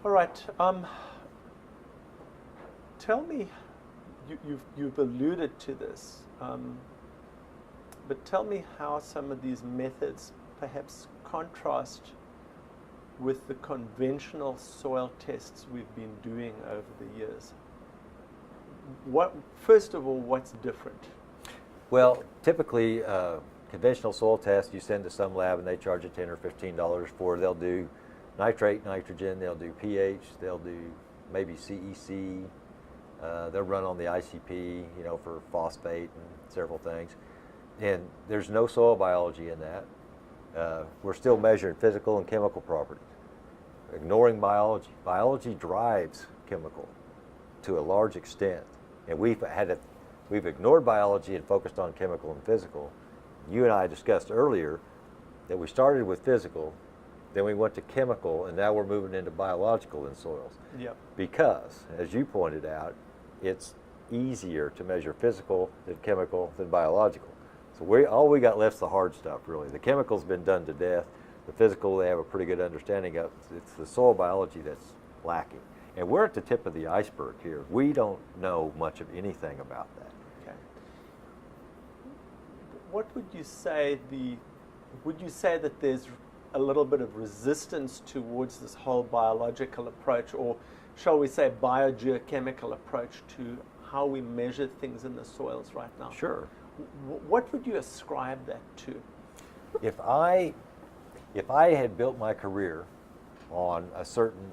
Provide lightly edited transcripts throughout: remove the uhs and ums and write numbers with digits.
All right. Tell me, you've alluded to this, but tell me how some of these methods perhaps contrast with the conventional soil tests we've been doing over the years. First of all, what's different? Well, typically, conventional soil tests you send to some lab and they charge you $10 or $15 for. They'll do nitrate, nitrogen, they'll do pH, they'll do maybe CEC, they'll run on the ICP, for phosphate and several things. And there's no soil biology in that. We're still measuring physical and chemical properties, ignoring biology. Biology drives chemical to a large extent, and we've ignored biology and focused on chemical and physical. You and I discussed earlier that we started with physical, then we went to chemical, and now we're moving into biological in soils. Yep. Because, as you pointed out, it's easier to measure physical than chemical than biological. So all we got left's the hard stuff, really. The chemical's been done to death. The physical, they have a pretty good understanding of. It's the soil biology that's lacking. And we're at the tip of the iceberg here. We don't know much of anything about that. Okay. What would you say that there's a little bit of resistance towards this whole biological approach, or shall we say biogeochemical approach to how we measure things in the soils right now? Sure. What would you ascribe that to? If I had built my career on a certain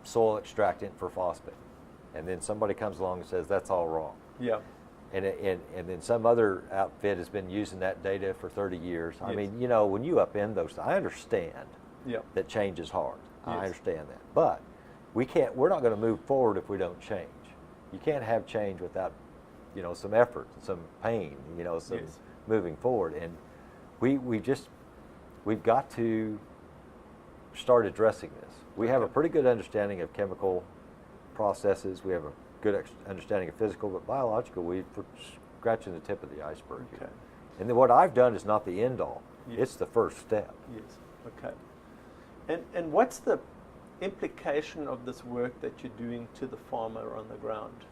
soil extractant for phosphate, and then somebody comes along and says that's all wrong. Yeah. And then some other outfit has been using that data for 30 years. Yes. I mean, when you upend those, I understand that change is hard. Yes. I understand that. But we're not going to move forward if we don't change. You can't have change without, some effort, some pain, some moving forward. And we've got to start addressing this. We have a pretty good understanding of chemical processes. We have a good understanding of physical, but biological, we're scratching the tip of the iceberg here. Okay. And then what I've done is not the end all. Yes. It's the first step. Yes. Okay. And what's the implication of this work that you're doing to the farmer on the ground?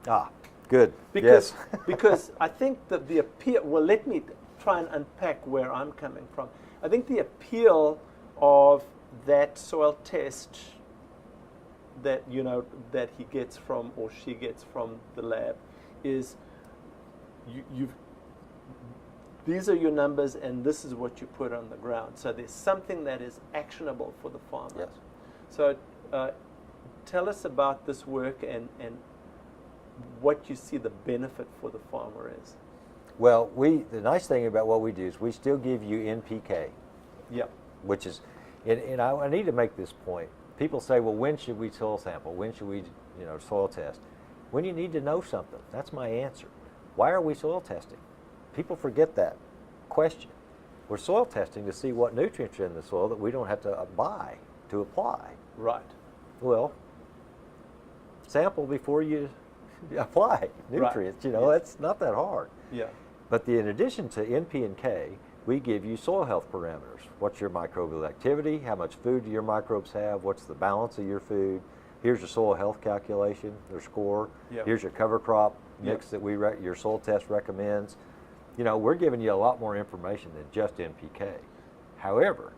Ah, good. Because Yes. because I think that the appeal. Well, let me try and unpack where I'm coming from. I think the appeal of that soil test that that he gets from or she gets from the lab is these are your numbers and this is what you put on the ground. So there's something that is actionable for the farmer. Yes. So tell us about this work and what you see the benefit for the farmer is. Well, the nice thing about what we do is we still give you NPK. Yep. Which is, and I need to make this point. People say, well, when should we soil sample? When should we, soil test? When you need to know something. That's my answer. Why are we soil testing? People forget that question. We're soil testing to see what nutrients are in the soil that we don't have to buy to apply. Right. Well, sample before you apply nutrients. Right. It's not that hard. Yeah. But in addition to NP and K, we give you soil health parameters. What's your microbial activity? How much food do your microbes have? What's the balance of your food? Here's your soil health calculation, their score. Yep. Here's your cover crop mix that your soil test recommends. We're giving you a lot more information than just NPK. However,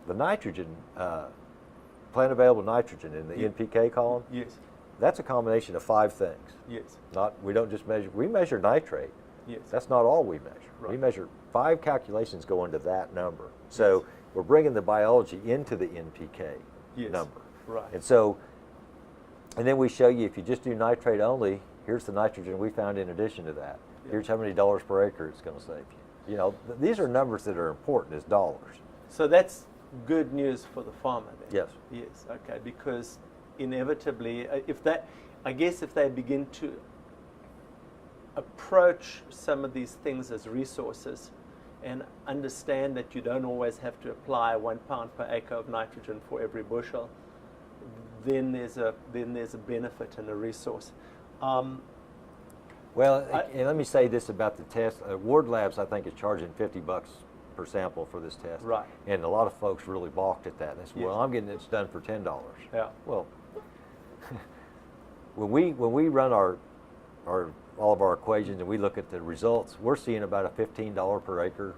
the nitrogen, plant available nitrogen in the NPK column, yes, that's a combination of 5 things. Yes. We don't just we measure nitrate. Yes. That's not all we measure. Right. We measure 5 calculations go into that number. So we're bringing the biology into the NPK number. Right. And then we show you if you just do nitrate only, here's the nitrogen we found in addition to that. Yep. Here's how many dollars per acre it's going to save you. These are numbers that are important as dollars. So that's good news for the farmer then. Yes. Yes. Okay. Because inevitably, if they begin to approach some of these things as resources and understand that you don't always have to apply 1 pound per acre of nitrogen for every bushel, then there's a benefit and a resource. And let me say this about the test. Ward Labs, I think, is charging $50 per sample for this test. Right. And a lot of folks really balked at that. They said, well, I'm getting this done for $10. Yeah. Well, when we run all of our equations and we look at the results, we're seeing about a $15 per acre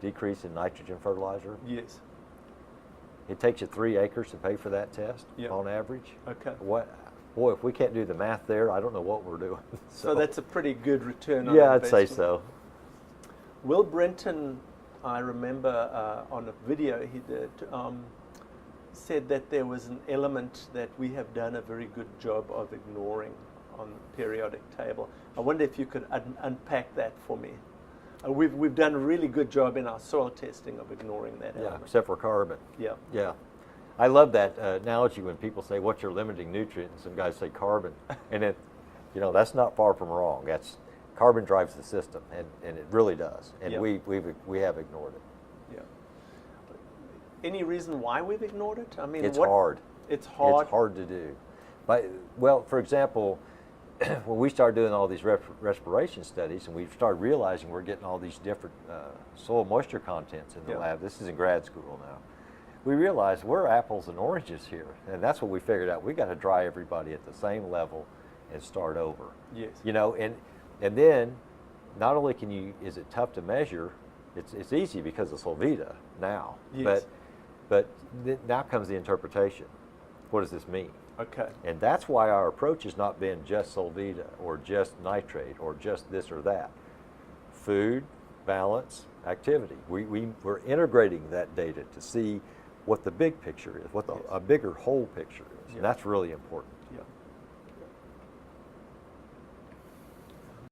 decrease in nitrogen fertilizer. Yes. It takes you 3 acres to pay for that test on average. Okay. Boy, if we can't do the math there, I don't know what we're doing. So that's a pretty good return on yeah, investment. I'd say so. Will Brenton, I remember on a video he did, said that there was an element that we have done a very good job of ignoring on the periodic table. I wonder if you could unpack that for me. We've done a really good job in our soil testing of ignoring that element. Yeah, except for carbon. Yeah. Yeah. I love that analogy when people say, what's your limiting nutrient? And some guys say carbon. And it, that's not far from wrong. Carbon drives the system, and it really does. And we have ignored it. Yeah. Any reason why we've ignored it? I mean, it's hard. It's hard. It's hard to do. Well, for example, when we started doing all these respiration studies, and we started realizing we're getting all these different soil moisture contents in the lab. This is in grad school now. We realized we're apples and oranges here, and that's what we figured out. We got to dry everybody at the same level and start over. Yes. And then not only is it tough to measure, it's easy because of Solvita now. Yes. But now comes the interpretation. What does this mean? Okay. And that's why our approach has not been just Solvita or just nitrate or just this or that. Food, balance, activity. We're integrating that data to see what the big picture is, what a bigger whole picture is. And that's really important. Yeah.